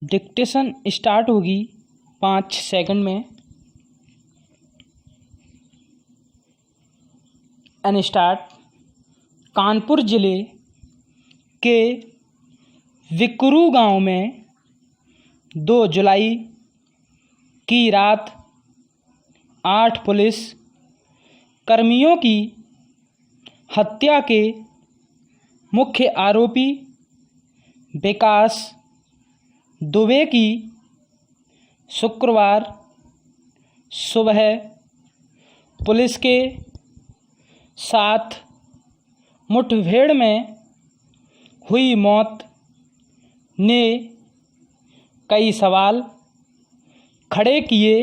Dictation start होगी 5 second में। And start. Kanpur ज़िले के विकरू गांव में 2 जुलाई की रात 8 पुलिस कर्मियों की हत्या के मुख्य आरोपी विकास दुबे की शुक्रवार सुबह पुलिस के साथ मुठभेड़ में हुई मौत ने कई सवाल खड़े किए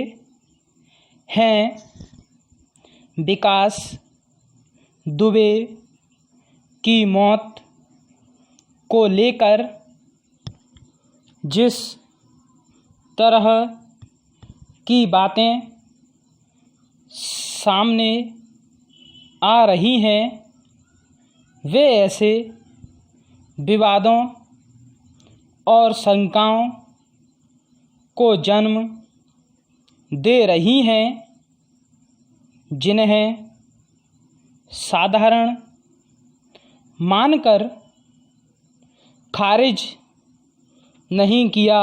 हैं। विकास दुबे की मौत को लेकर जिस तरह की बातें सामने आ रही हैं वे ऐसे विवादों और शंकाओं को जन्म दे रही हैं जिन्हें साधारण मानकर खारिज नहीं किया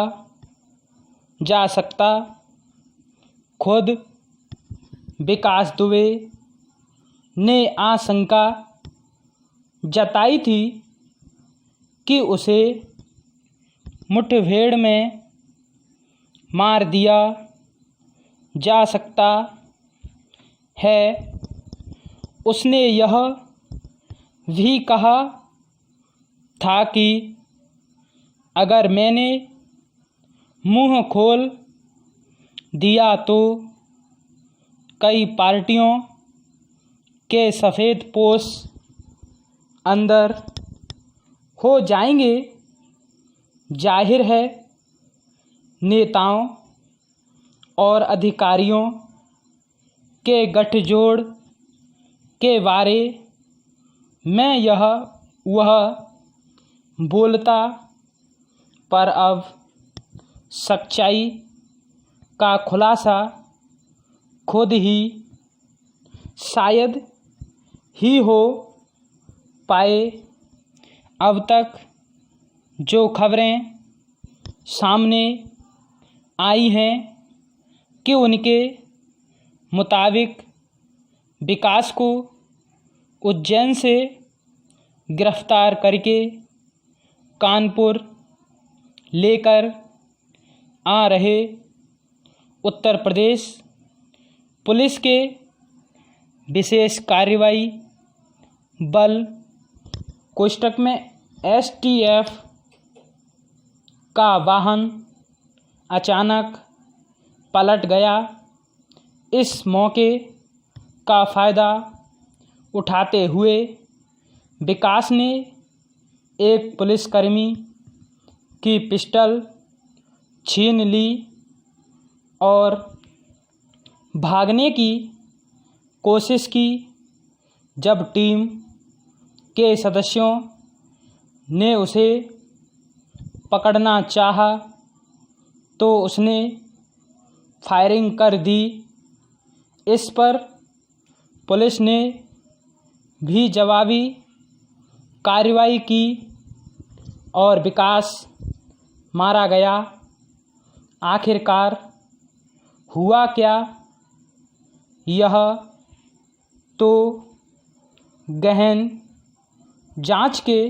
जा सकता। खुद विकास दुबे ने आशंका जताई थी कि उसे मुठभेड़ में मार दिया जा सकता है। उसने यह भी कहा था कि अगर मैंने मुंह खोल दिया तो कई पार्टियों के सफ़ेदपोश अंदर हो जाएंगे। जाहिर है नेताओं और अधिकारियों के गठजोड़ के बारे में यह वह बोलता, पर अब सच्चाई का खुलासा खुद ही शायद ही हो पाए। अब तक जो खबरें सामने आई हैं कि उनके मुताबिक विकास को उज्जैन से गिरफ्तार करके कानपुर लेकर आ रहे उत्तर प्रदेश पुलिस के विशेष कार्रवाई बल कोष्टक में STF का वाहन अचानक पलट गया। इस मौके का फ़ायदा उठाते हुए विकास ने एक पुलिसकर्मी की पिस्टल छीन ली और भागने की कोशिश की। जब टीम के सदस्यों ने उसे पकड़ना चाहा तो उसने फायरिंग कर दी। इस पर पुलिस ने भी जवाबी कार्रवाई की और विकास मारा गया। आखिरकार हुआ क्या, यह तो गहन जांच के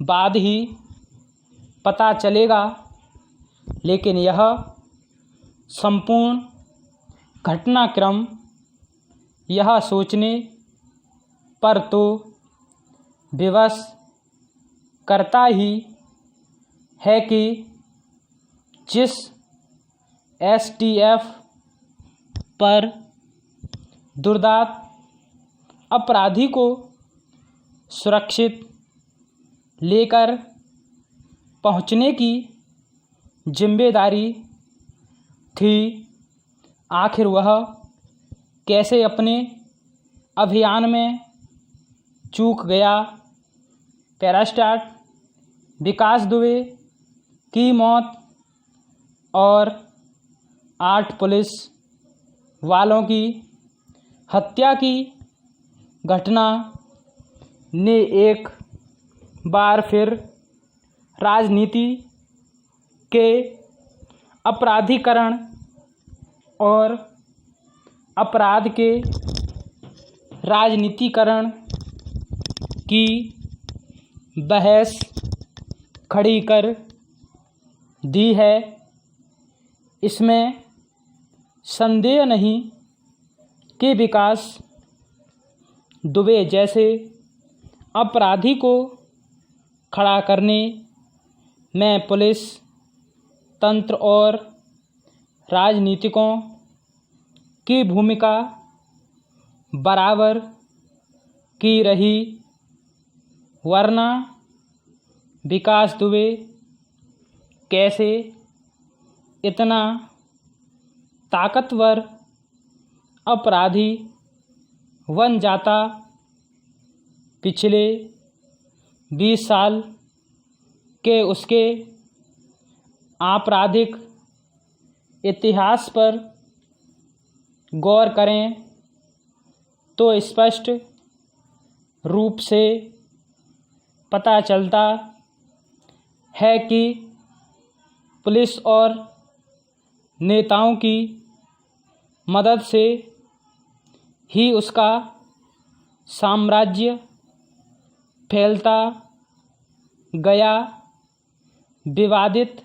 बाद ही पता चलेगा, लेकिन यह संपूर्ण घटनाक्रम यह सोचने पर तो विवश करता ही है कि जिस STF पर दुर्दांत अपराधी को सुरक्षित लेकर पहुंचने की जिम्मेदारी थी, आखिर वह कैसे अपने अभियान में चूक गया। पैरास्टार्ट। विकास दुबे की मौत और 8 पुलिस वालों की हत्या की घटना ने एक बार फिर राजनीति के अपराधीकरण और अपराध के राजनीतिकरण की बहस खड़ी कर दी है। इसमें संदेह नहीं कि विकास दुबे जैसे अपराधी को खड़ा करने में पुलिस तंत्र और राजनीतिकों की भूमिका बराबर की रही, वरना विकास दुबे कैसे इतना ताकतवर अपराधी बन जाता। पिछले 20 साल के उसके आपराधिक इतिहास पर गौर करें तो स्पष्ट रूप से पता चलता है कि पुलिस और नेताओं की मदद से ही उसका साम्राज्य फैलता गया। विवादित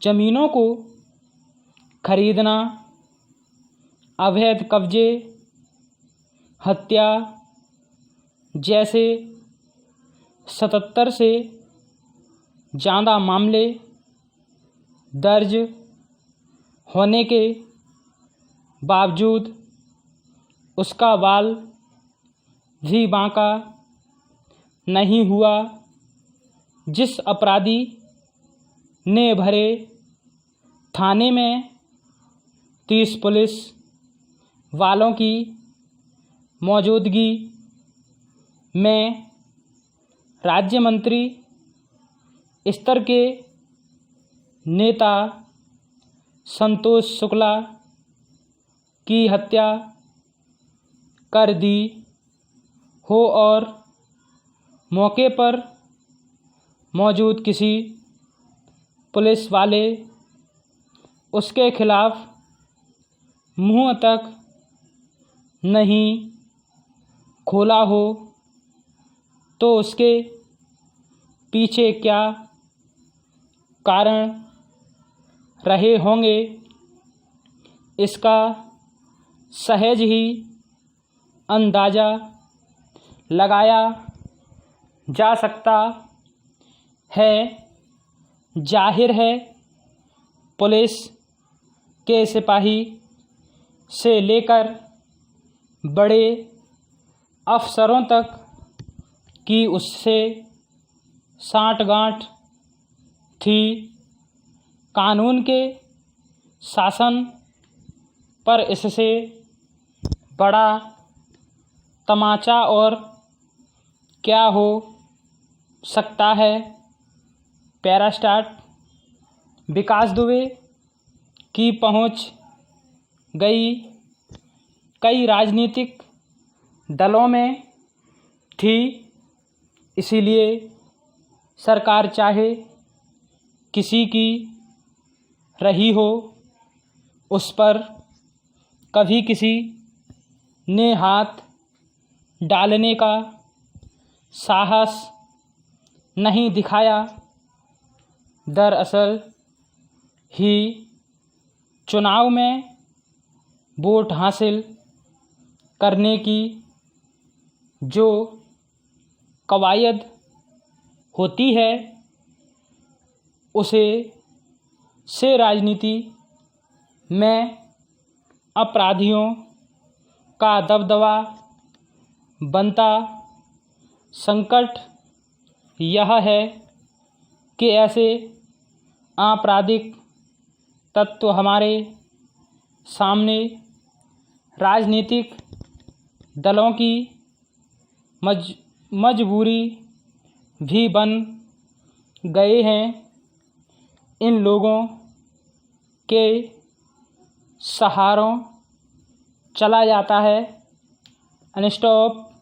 ज़मीनों को खरीदना, अवैध कब्जे, हत्या जैसे 77 से ज़्यादा मामले दर्ज होने के बावजूद उसका बाल भी बांका नहीं हुआ। जिस अपराधी ने भरे थाने में 30 पुलिस वालों की मौजूदगी में राज्य मंत्री स्तर के नेता संतोष शुक्ला की हत्या कर दी हो और मौके पर मौजूद किसी पुलिस वाले उसके खिलाफ मुंह तक नहीं खोला हो, तो उसके पीछे क्या कारण रहे होंगे, इसका सहज ही अंदाज़ा लगाया जा सकता है। जाहिर है पुलिस के सिपाही से लेकर बड़े अफसरों तक की उससे साठगांठ थी। कानून के शासन पर इससे बड़ा तमाचा और क्या हो सकता है। पैरास्टार्ट विकास दुबे की पहुंच गई कई राजनीतिक दलों में थी, इसीलिए सरकार चाहे किसी की रही हो, उस पर कभी किसी ने हाथ डालने का साहस नहीं दिखाया। दरअसल ही चुनाव में वोट हासिल करने की जो कवायद होती है, उसे से राजनीति में अपराधियों का दबदबा बनता। संकट यह है कि ऐसे आपराधिक तत्व हमारे सामने राजनीतिक दलों की मजबूरी भी बन गए हैं। इन लोगों के सहारों चला जाता है। अनस्टॉप